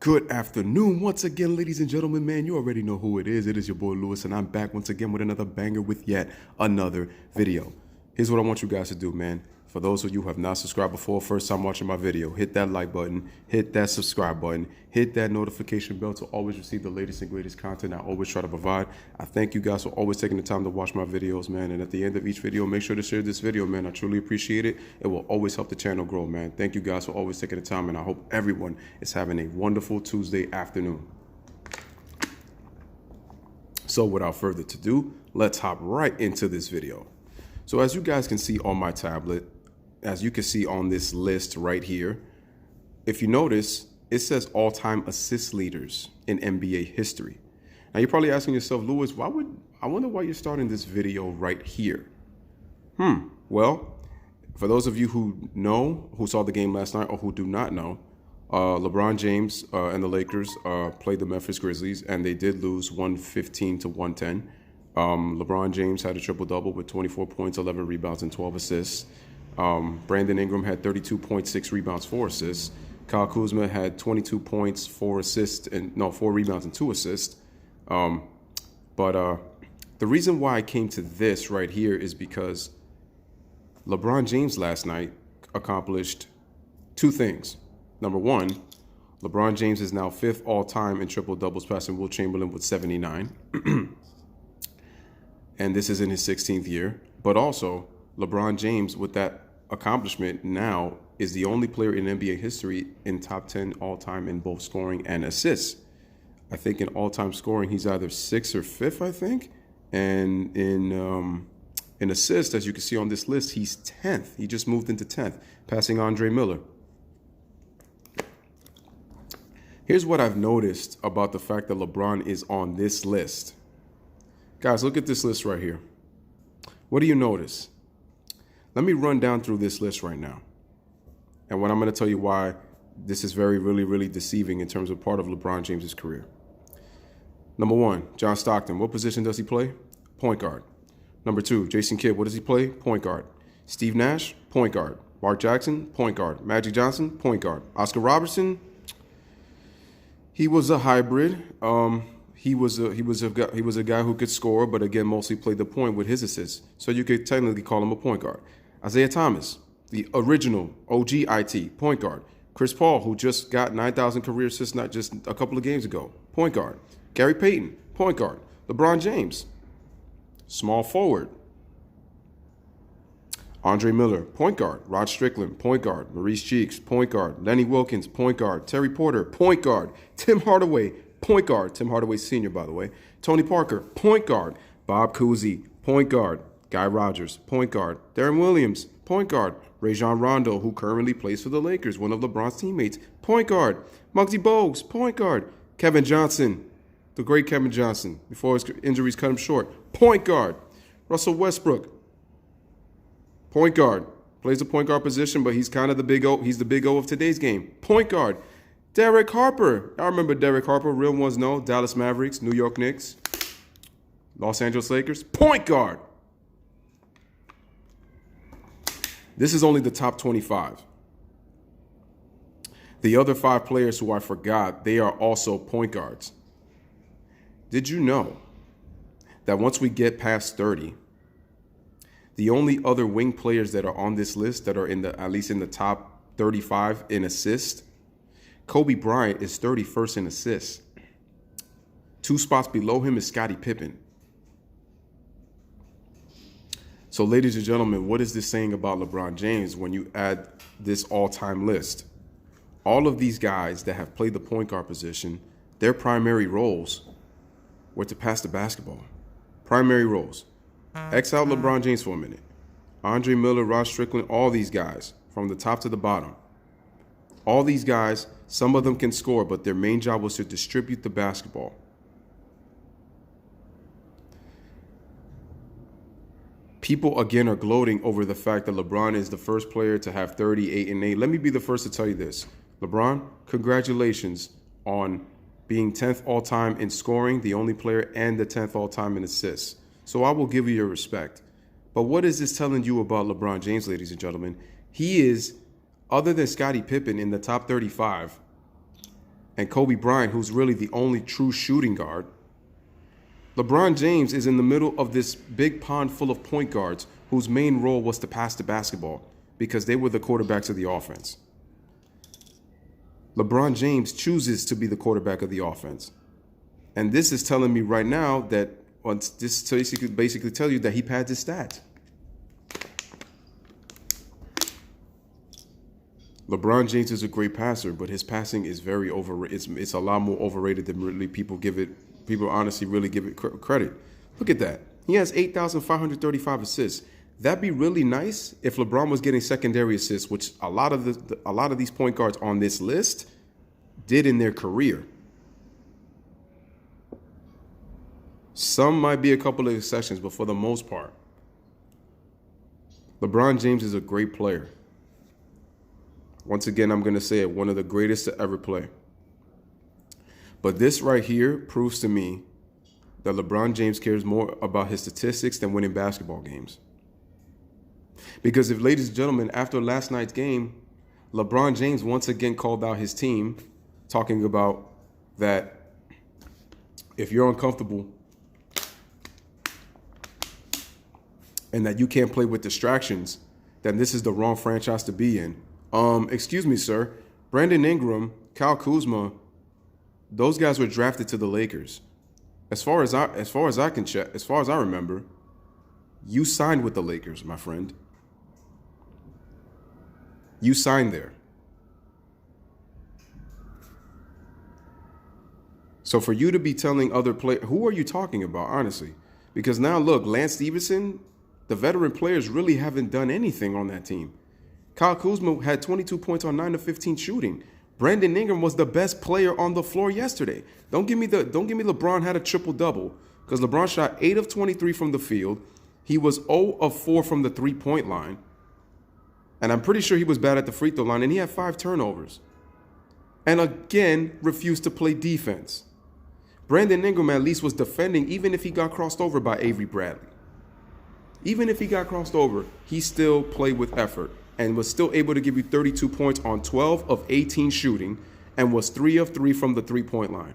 Good afternoon once again, ladies and gentlemen. Man, you already know who it is. It is your boy Lewis, and I'm back once again with another banger with yet another video. Here's what I want you guys to do, man. For those of you who have not subscribed before, first time watching my video, hit that like button, hit that subscribe button, hit that notification bell to always receive the latest and greatest content I always try to provide. I thank you guys for always taking the time to watch my videos, man. And at the end of each video, make sure to share this video, man. I truly appreciate it. It will always help the channel grow, man. Thank you guys for always taking the time, and I hope everyone is having a wonderful Tuesday afternoon. So without further ado, let's hop right into this video. So as you guys can see on my tablet, as you can see on this list right here, if you notice, it says all-time assist leaders in NBA history. Now you're probably asking yourself, Lewis, I wonder why you're starting this video right here. Well, for those of you who know, who saw the game last night, or who do not know, LeBron James and the Lakers played the Memphis Grizzlies, and they did lose 115 to 110. LeBron James had a triple-double with 24 points, 11 rebounds, and 12 assists. Brandon Ingram had 32.6 rebounds, 4 assists. Kyle Kuzma had 22 points, 4 rebounds, and 2 assists. The reason why I came to this right here is because LeBron James last night accomplished 2 things. Number one, LeBron James is now 5th all-time in triple-doubles, passing Wilt Chamberlain with 79. And this is in his 16th year. But also, LeBron James, with that accomplishment, now is the only player in NBA history in top 10 all-time in both scoring and assists. I think in all-time scoring, he's either 6th or 5th, I think. And in assists, as you can see on this list, he's 10th. He just moved into 10th, passing Andre Miller. Here's what I've noticed about the fact that LeBron is on this list. Guys, look at this list right here. What do you notice? Let me run down through this list right now. And what I'm going to tell you why this is really deceiving in terms of part of LeBron James's career. Number 1, John Stockton. What position does he play? Point guard. Number 2, Jason Kidd. What does he play? Point guard. Steve Nash, point guard. Mark Jackson, point guard. Magic Johnson, point guard. Oscar Robertson, he was a hybrid. He was a guy who could score, but again, mostly played the point with his assists. So you could technically call him a point guard. Isaiah Thomas, the original OG IT, point guard. Chris Paul, who just got 9,000 career assists not just a couple of games ago, point guard. Gary Payton, point guard. LeBron James, small forward. Andre Miller, point guard. Rod Strickland, point guard. Maurice Cheeks, point guard. Lenny Wilkins, point guard. Terry Porter, point guard. Tim Hardaway, point guard. Tim Hardaway Sr., by the way. Tony Parker, point guard. Bob Cousy, point guard. Guy Rogers, point guard. Darren Williams, point guard. Rajon Rondo, who currently plays for the Lakers, one of LeBron's teammates, point guard. Muggsy Bogues, point guard. Kevin Johnson, the great Kevin Johnson, before his injuries cut him short, point guard. Russell Westbrook, point guard. Plays the point guard position, but he's kind of the big O. He's the big O of today's game. Point guard. Derek Harper. I remember Derek Harper. Real ones know. Dallas Mavericks, New York Knicks, Los Angeles Lakers. Point guard. This is only the top 25. The other 5 players who I forgot, they are also point guards. Did you know that once we get past 30, the only other wing players that are on this list that are at least in the top 35 in assists, Kobe Bryant is 31st in assists. 2 spots below him is Scottie Pippen. So, ladies and gentlemen, what is this saying about LeBron James when you add this all-time list? All of these guys that have played the point guard position, their primary roles were to pass the basketball. Primary roles. X out LeBron James for a minute. Andre Miller, Rod Strickland, all these guys from the top to the bottom. All these guys, some of them can score, but their main job was to distribute the basketball. People, again, are gloating over the fact that LeBron is the first player to have 38 and 8. Let me be the first to tell you this. LeBron, congratulations on being 10th all-time in scoring, the only player, and the 10th all-time in assists. So I will give you your respect. But what is this telling you about LeBron James, ladies and gentlemen? He is, other than Scottie Pippen in the top 35, and Kobe Bryant, who's really the only true shooting guard, LeBron James is in the middle of this big pond full of point guards whose main role was to pass the basketball because they were the quarterbacks of the offense. LeBron James chooses to be the quarterback of the offense. And this is telling me right now that, this basically tell you that he pads his stats. LeBron James is a great passer, but his passing is very overrated. It's a lot more overrated than really people honestly really give it credit. Look at that. He has 8,535 assists. That'd be really nice if LeBron was getting secondary assists, which a lot of these point guards on this list did in their career. Some might be a couple of exceptions, but for the most part, LeBron James is a great player. Once again, I'm going to say it, one of the greatest to ever play. But this right here proves to me that LeBron James cares more about his statistics than winning basketball games. Because if, ladies and gentlemen, after last night's game, LeBron James once again called out his team, talking about that if you're uncomfortable and that you can't play with distractions, then this is the wrong franchise to be in. Excuse me, sir. Brandon Ingram, Kyle Kuzma, those guys were drafted to the Lakers. As far as I remember, you signed with the Lakers, my friend. You signed there. So for you to be telling other players, who are you talking about, honestly? Because now look, Lance Stevenson, the veteran players really haven't done anything on that team. Kyle Kuzma had 22 points on 9 of 15 shooting. Brandon Ingram was the best player on the floor yesterday. Don't give me LeBron had a triple-double, because LeBron shot 8 of 23 from the field. He was 0 of 4 from the three-point line. And I'm pretty sure he was bad at the free throw line, and he had 5 turnovers. And again, refused to play defense. Brandon Ingram at least was defending, even if he got crossed over by Avery Bradley. Even if he got crossed over, he still played with effort and was still able to give you 32 points on 12 of 18 shooting and was 3 of 3 from the three-point line.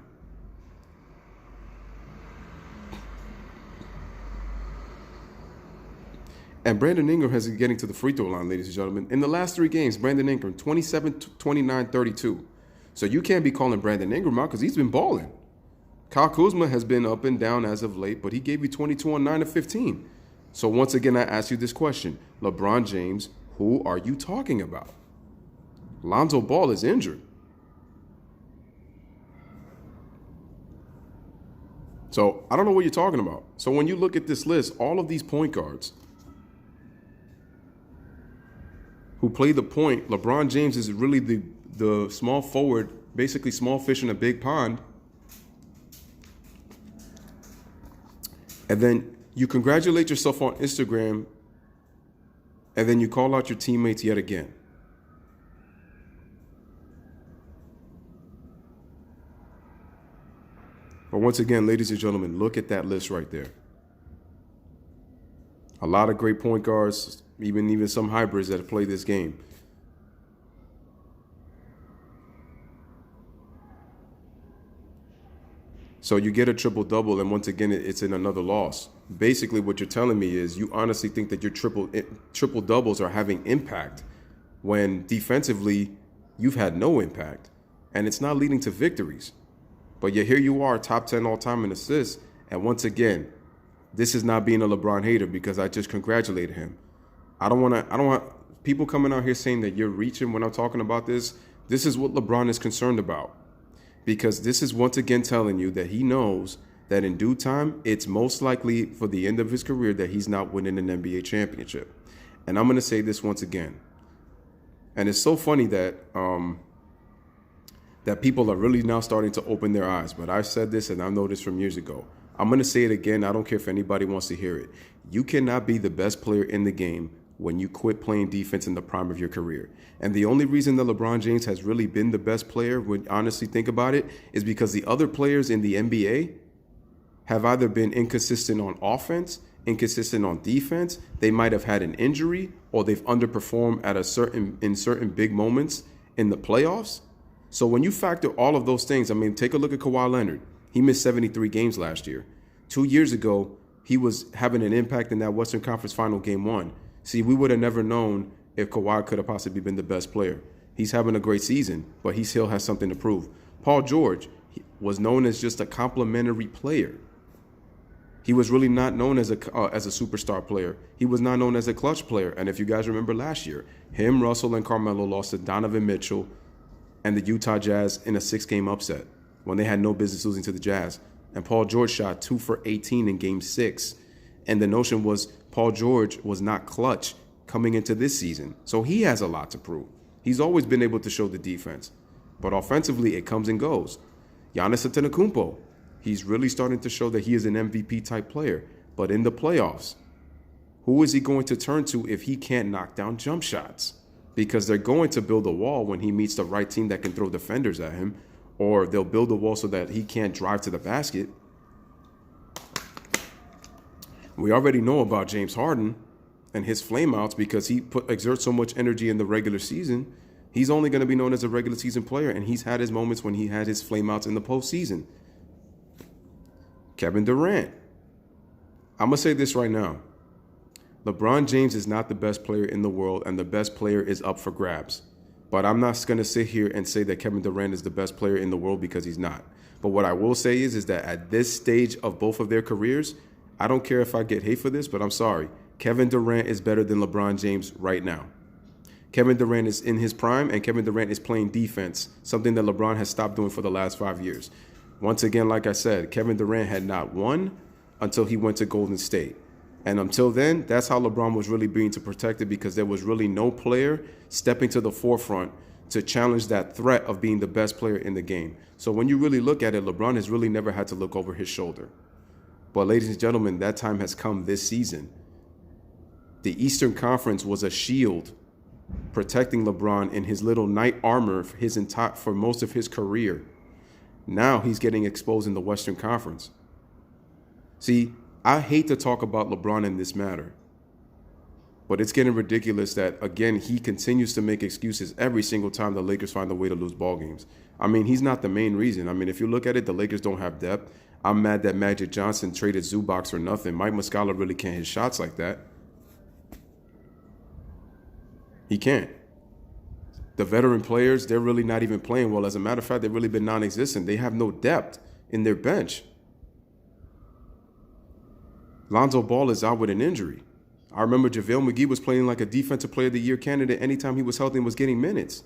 And Brandon Ingram has been getting to the free throw line, ladies and gentlemen. In the last 3 games, Brandon Ingram, 27, 29, 32. So you can't be calling Brandon Ingram out because he's been balling. Kyle Kuzma has been up and down as of late, but he gave you 22 on 9 of 15. So once again, I ask you this question. LeBron James, who are you talking about? Lonzo Ball is injured. So I don't know what you're talking about. So when you look at this list, all of these point guards who play the point, LeBron James is really the small forward, basically small fish in a big pond. And then you congratulate yourself on Instagram, and then you call out your teammates yet again. But once again, ladies and gentlemen, look at that list right there. A lot of great point guards, even some hybrids that have played this game. So you get a triple-double, and once again, it's in another loss. Basically, what you're telling me is you honestly think that your triple-doubles are having impact when defensively you've had no impact, and it's not leading to victories. But yet here you are, top 10 all-time in assists, and once again, this is not being a LeBron hater because I just congratulated him. I don't want people coming out here saying that you're reaching when I'm talking about this. This is what LeBron is concerned about. Because this is once again telling you that he knows that in due time, it's most likely for the end of his career that he's not winning an NBA championship. And I'm going to say this once again. And it's so funny that that people are really now starting to open their eyes. But I've said this and I know this from years ago. I'm going to say it again. I don't care if anybody wants to hear it. You cannot be the best player in the game when you quit playing defense in the prime of your career. And the only reason that LeBron James has really been the best player, when you honestly think about it, is because the other players in the NBA have either been inconsistent on offense, inconsistent on defense, they might have had an injury, or they've underperformed at in certain big moments in the playoffs. So when you factor all of those things, I mean, take a look at Kawhi Leonard. He missed 73 games last year. 2 years ago, he was having an impact in that Western Conference Final Game 1. See, we would have never known if Kawhi could have possibly been the best player. He's having a great season, but he still has something to prove. Paul George was known as just a complimentary player. He was really not known as a superstar player. He was not known as a clutch player. And if you guys remember last year, him, Russell, and Carmelo lost to Donovan Mitchell and the Utah Jazz in a 6-game upset when they had no business losing to the Jazz. And Paul George shot 2 for 18 in Game 6. And the notion was Paul George was not clutch coming into this season. So he has a lot to prove. He's always been able to show the defense. But offensively, it comes and goes. Giannis Antetokounmpo, he's really starting to show that he is an MVP-type player. But in the playoffs, who is he going to turn to if he can't knock down jump shots? Because they're going to build a wall when he meets the right team that can throw defenders at him, or they'll build a wall so that he can't drive to the basket. We already know about James Harden and his flameouts because he exerts so much energy in the regular season. He's only going to be known as a regular season player, and he's had his moments when he had his flameouts in the postseason. Kevin Durant. I'm going to say this right now. LeBron James is not the best player in the world, and the best player is up for grabs. But I'm not going to sit here and say that Kevin Durant is the best player in the world because he's not. But what I will say is that at this stage of both of their careers, I don't care if I get hate for this, but I'm sorry. Kevin Durant is better than LeBron James right now. Kevin Durant is in his prime, and Kevin Durant is playing defense, something that LeBron has stopped doing for the last 5 years. Once again, like I said, Kevin Durant had not won until he went to Golden State. And until then, that's how LeBron was really being protected, because there was really no player stepping to the forefront to challenge that threat of being the best player in the game. So when you really look at it, LeBron has really never had to look over his shoulder. But ladies and gentlemen, that time has come this season. The Eastern Conference was a shield protecting LeBron in his little knight armor for most of his career. Now he's getting exposed in the Western Conference. See, I hate to talk about LeBron in this matter, but it's getting ridiculous that, again, he continues to make excuses every single time the Lakers find a way to lose ball games. I mean, he's not the main reason. I mean, if you look at it, the Lakers don't have depth. I'm mad that Magic Johnson traded Zubac for nothing. Mike Muscala really can't hit shots like that. He can't. The veteran players, they're really not even playing well. As a matter of fact, they've really been non-existent. They have no depth in their bench. Lonzo Ball is out with an injury. I remember JaVale McGee was playing like a Defensive Player of the Year candidate anytime he was healthy and was getting minutes.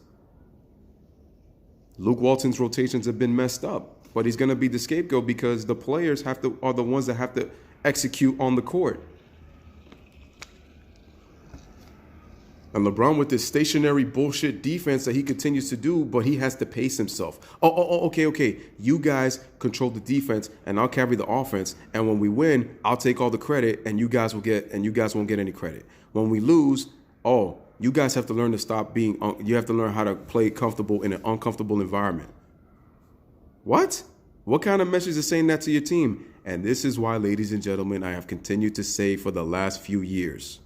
Luke Walton's rotations have been messed up, but he's going to be the scapegoat because the players are the ones that have to execute on the court. And LeBron with this stationary bullshit defense that he continues to do, but he has to pace himself. Okay. You guys control the defense, and I'll carry the offense. And when we win, I'll take all the credit, and you guys won't get any credit. When we lose, you guys have to learn to stop being. You have to learn how to play comfortable in an uncomfortable environment. What? What kind of message is saying that to your team? And this is why, ladies and gentlemen, I have continued to say for the last few years.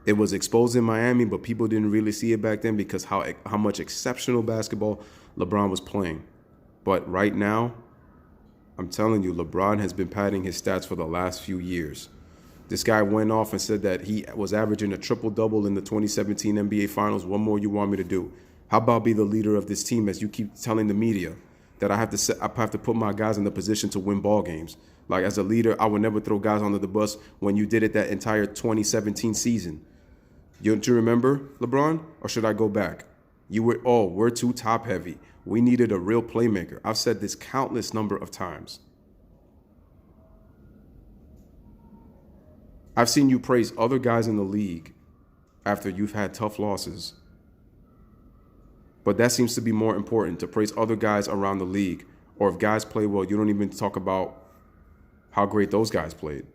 It was exposed in Miami, but people didn't really see it back then because how much exceptional basketball LeBron was playing. But right now, I'm telling you, LeBron has been padding his stats for the last few years. This guy went off and said that he was averaging a triple-double in the 2017 NBA Finals. What more you want me to do? How about be the leader of this team, as you keep telling the media that I have to put my guys in the position to win ball games? Like, as a leader, I would never throw guys under the bus when you did it that entire 2017 season. Do you remember, LeBron? Or should I go back? We're too top heavy. We needed a real playmaker. I've said this countless number of times. I've seen you praise other guys in the league after you've had tough losses. But that seems to be more important, to praise other guys around the league. Or if guys play well, you don't even talk about how great those guys played.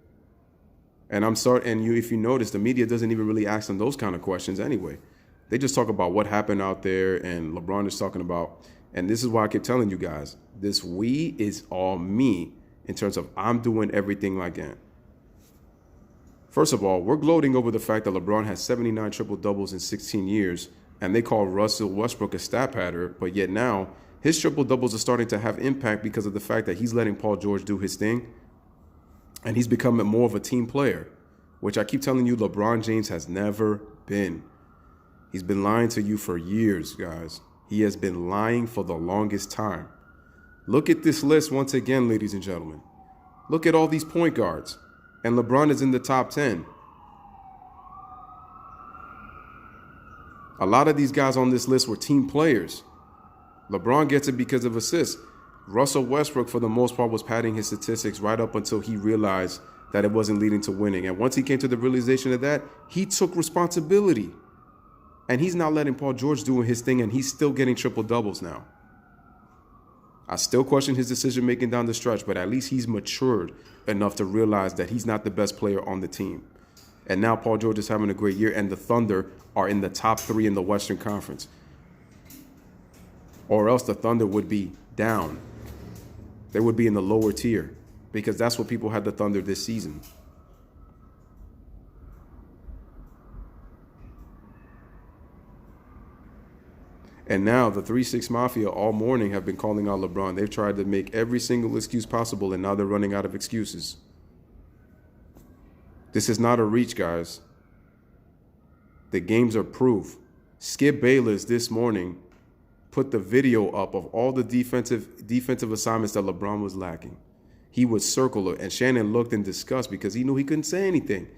And if you notice, the media doesn't even really ask them those kind of questions anyway. They just talk about what happened out there, and LeBron is talking about, and this is why I keep telling you guys, this we is all me in terms of I'm doing everything like that. First of all, we're gloating over the fact that LeBron has 79 triple-doubles in 16 years, And they call Russell Westbrook a stat padder, but yet now his triple doubles are starting to have impact because of the fact that he's letting Paul George do his thing. And he's becoming more of a team player, which I keep telling you LeBron James has never been. He's been lying to you for years, guys. He has been lying for the longest time. Look at this list once again, ladies and gentlemen. Look at all these point guards. And LeBron is in the top 10. A lot of these guys on this list were team players. LeBron gets it because of assists. Russell Westbrook, for the most part, was padding his statistics right up until he realized that it wasn't leading to winning. And once he came to the realization of that, he took responsibility. And he's not letting Paul George doing his thing, and he's still getting triple doubles now. I still question his decision making down the stretch, but at least he's matured enough to realize that he's not the best player on the team. And now Paul George is having a great year, and the Thunder are in the top 3 in the Western Conference. Or else the Thunder would be down. They would be in the lower tier because that's what people had the Thunder this season. And now the 3-6 Mafia all morning have been calling out LeBron. They've tried to make every single excuse possible, and now they're running out of excuses. This is not a reach, guys. The games are proof. Skip Bayless this morning put the video up of all the defensive assignments that LeBron was lacking. He would circle it, and Shannon looked in disgust because he knew he couldn't say anything.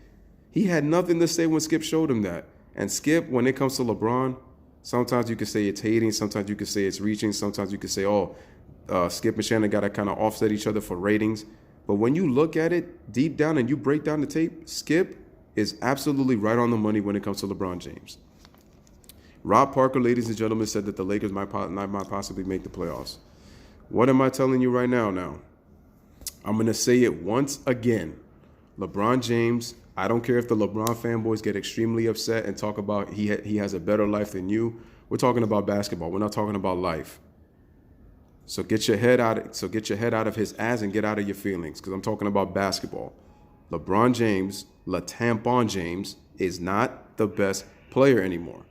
He had nothing to say when Skip showed him that. And Skip, when it comes to LeBron, sometimes you could say it's hating, sometimes you could say it's reaching, sometimes you could say, Skip and Shannon got to kind of offset each other for ratings. But when you look at it deep down and you break down the tape, Skip is absolutely right on the money when it comes to LeBron James. Rob Parker, ladies and gentlemen, said that the Lakers might possibly make the playoffs. What am I telling you right now? I'm going to say it once again. LeBron James, I don't care if the LeBron fanboys get extremely upset and talk about he has a better life than you. We're talking about basketball. We're not talking about life. So get your head out of his ass and get out of your feelings, because I'm talking about basketball. LeBron James, LaTampon James, is not the best player anymore.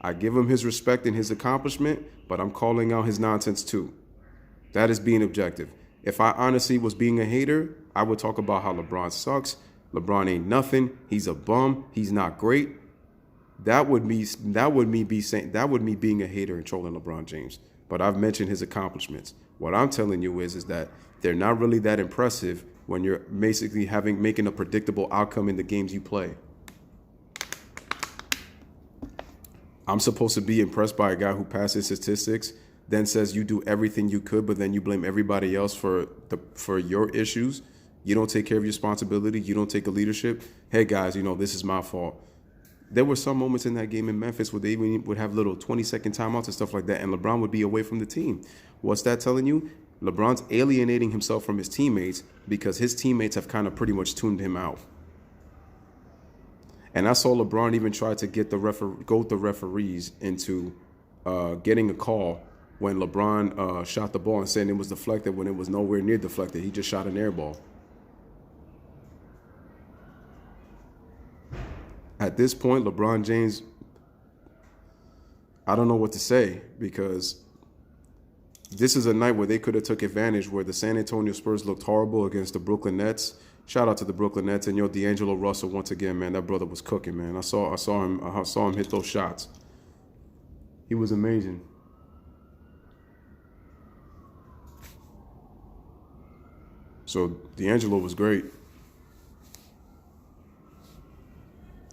I give him his respect and his accomplishment, but I'm calling out his nonsense too. That is being objective. If I honestly was being a hater, I would talk about how LeBron sucks. LeBron ain't nothing. He's a bum. He's not great. That would me being a hater and trolling LeBron James. But I've mentioned his accomplishments. What I'm telling you is that they're not really that impressive when you're basically making a predictable outcome in the games you play. I'm supposed to be impressed by a guy who passes statistics, then says you do everything you could, but then you blame everybody else for your issues. You don't take care of your responsibility. You don't take the leadership. Hey, guys, this is my fault. There were some moments in that game in Memphis where they even would have little 20-second timeouts and stuff like that, and LeBron would be away from the team. What's that telling you? LeBron's alienating himself from his teammates because his teammates have kind of pretty much tuned him out. And I saw LeBron even try to get the referees into getting a call when LeBron shot the ball and saying it was deflected when it was nowhere near deflected. He just shot an air ball. At this point, LeBron James, I don't know what to say, because this is a night where they could have took advantage, where the San Antonio Spurs looked horrible against the Brooklyn Nets. Shout out to the Brooklyn Nets, and D'Angelo Russell once again, man. That brother was cooking, man. I saw him hit those shots. He was amazing. So D'Angelo was great.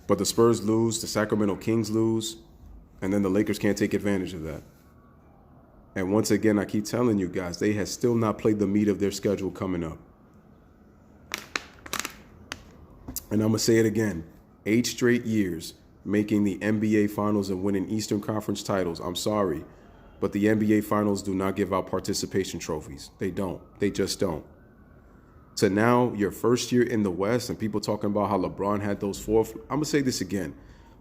But the Spurs lose, the Sacramento Kings lose, and then the Lakers can't take advantage of that. And once again, I keep telling you guys, they have still not played the meat of their schedule coming up. And I'm going to say it again. 8 straight years making the NBA Finals and winning Eastern Conference titles. I'm sorry, but the NBA Finals do not give out participation trophies. They don't. They just don't. So now your first year in the West and people talking about how LeBron had those 4. I'm going to say this again.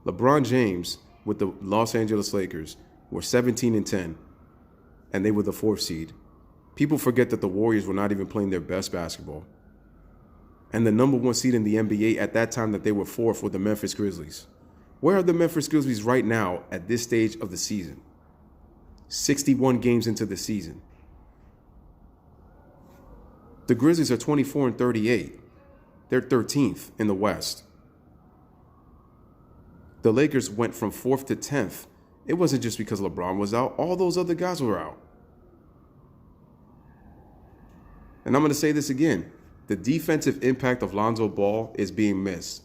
LeBron James with the Los Angeles Lakers were 17-10, and they were the 4th seed. People forget that the Warriors were not even playing their best basketball. And the number 1 seed in the NBA at that time that they were 4th were the Memphis Grizzlies. Where are the Memphis Grizzlies right now at this stage of the season? 61 games into the season. The Grizzlies are 24-38. They're 13th in the West. The Lakers went from 4th to 10th. It wasn't just because LeBron was out. All those other guys were out. And I'm going to say this again. The defensive impact of Lonzo Ball is being missed.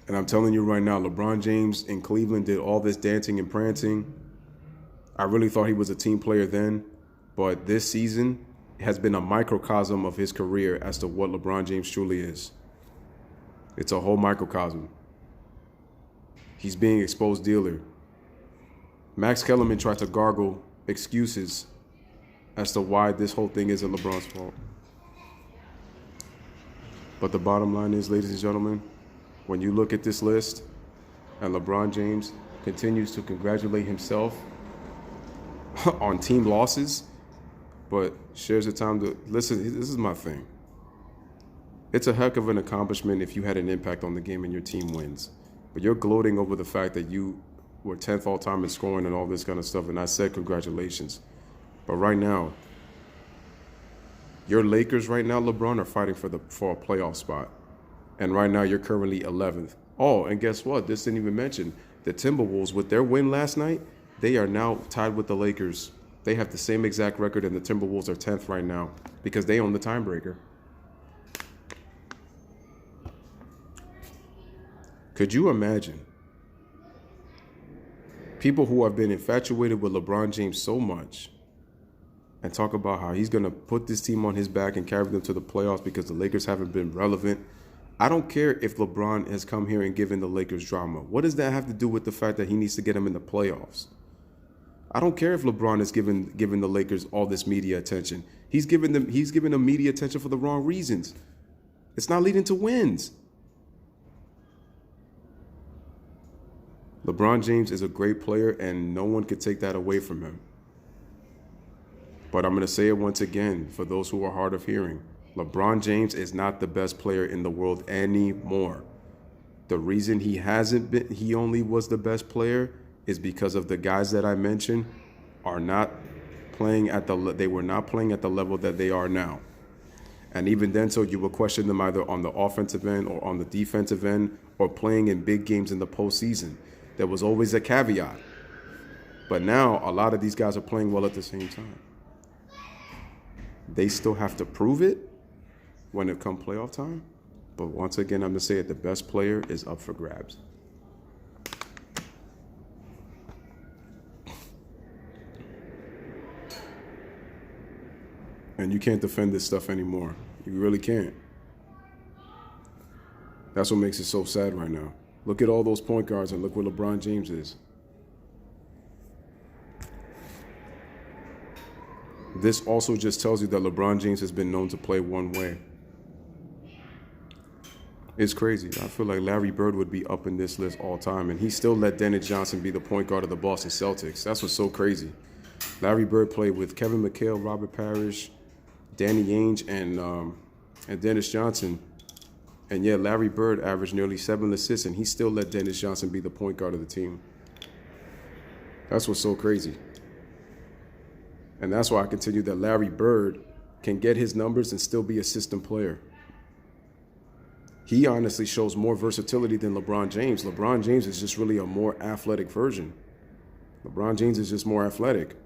And I'm telling you right now, LeBron James in Cleveland did all this dancing and prancing. I really thought he was a team player then, but this season has been a microcosm of his career as to what LeBron James truly is. It's a whole microcosm. He's being exposed dealer. Max Kellerman tried to gargle excuses as to why this whole thing isn't LeBron's fault. But the bottom line is, ladies and gentlemen, when you look at this list and LeBron James continues to congratulate himself on team losses, but shares the time to listen, this is my thing. It's a heck of an accomplishment if you had an impact on the game and your team wins. But you're gloating over the fact that you were 10th all time in scoring and all this kind of stuff, and I said congratulations. But right now, your Lakers right now, LeBron, are fighting for a playoff spot. And right now, you're currently 11th. Oh, and guess what? This didn't even mention the Timberwolves, with their win last night, they are now tied with the Lakers. They have the same exact record, and the Timberwolves are 10th right now because they own the tiebreaker. Could you imagine people who have been infatuated with LeBron James so much and talk about how he's going to put this team on his back and carry them to the playoffs because the Lakers haven't been relevant? I don't care if LeBron has come here and given the Lakers drama. What does that have to do with the fact that he needs to get them in the playoffs? I don't care if LeBron is giving the Lakers all this media attention. He's giving them media attention for the wrong reasons. It's not leading to wins. LeBron James is a great player, and no one could take that away from him. But I'm going to say it once again for those who are hard of hearing. LeBron James is not the best player in the world anymore. The reason he only was the best player is because of the guys that I mentioned are not playing they were not playing at the level that they are now. And even then, so you will question them either on the offensive end or on the defensive end or playing in big games in the postseason. There was always a caveat. But now a lot of these guys are playing well at the same time. They still have to prove it when it comes playoff time. But once again, I'm going to say it, the best player is up for grabs. And you can't defend this stuff anymore. You really can't. That's what makes it so sad right now. Look at all those point guards and look where LeBron James is. This also just tells you that LeBron James has been known to play one way. It's crazy. I feel like Larry Bird would be up in this list all time, and he still let Dennis Johnson be the point guard of the Boston Celtics. That's what's so crazy. Larry Bird played with Kevin McHale, Robert Parrish, Danny Ainge, and Dennis Johnson. And yeah, Larry Bird averaged nearly 7 assists, and he still let Dennis Johnson be the point guard of the team. That's what's so crazy. And that's why I continue that Larry Bird can get his numbers and still be a system player. He honestly shows more versatility than LeBron James. LeBron James is just really a more athletic version. LeBron James is just more athletic.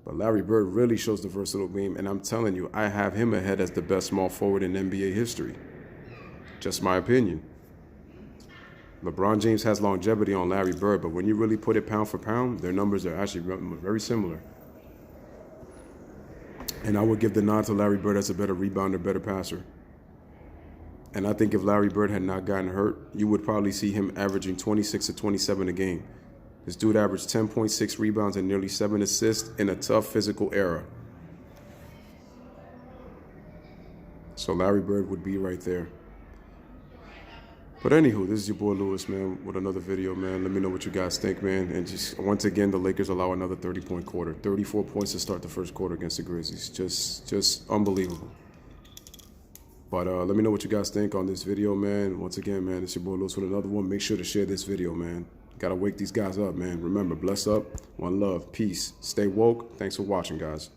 But Larry Bird really shows the versatile game, and I'm telling you, I have him ahead as the best small forward in NBA history. Just my opinion. LeBron James has longevity on Larry Bird, but when you really put it pound for pound, their numbers are actually very similar. And I would give the nod to Larry Bird as a better rebounder, better passer. And I think if Larry Bird had not gotten hurt, you would probably see him averaging 26 to 27 a game. This dude averaged 10.6 rebounds and nearly 7 assists in a tough physical era. So Larry Bird would be right there. But anywho, this is your boy Lewis, man, with another video, man. Let me know what you guys think, man. And just once again, the Lakers allow another 30-point quarter. 34 points to start the first quarter against the Grizzlies. Just unbelievable. But let me know what you guys think on this video, man. Once again, man, it's your boy Lewis with another one. Make sure to share this video, man. Gotta wake these guys up, man. Remember, bless up, one love, peace. Stay woke. Thanks for watching, guys.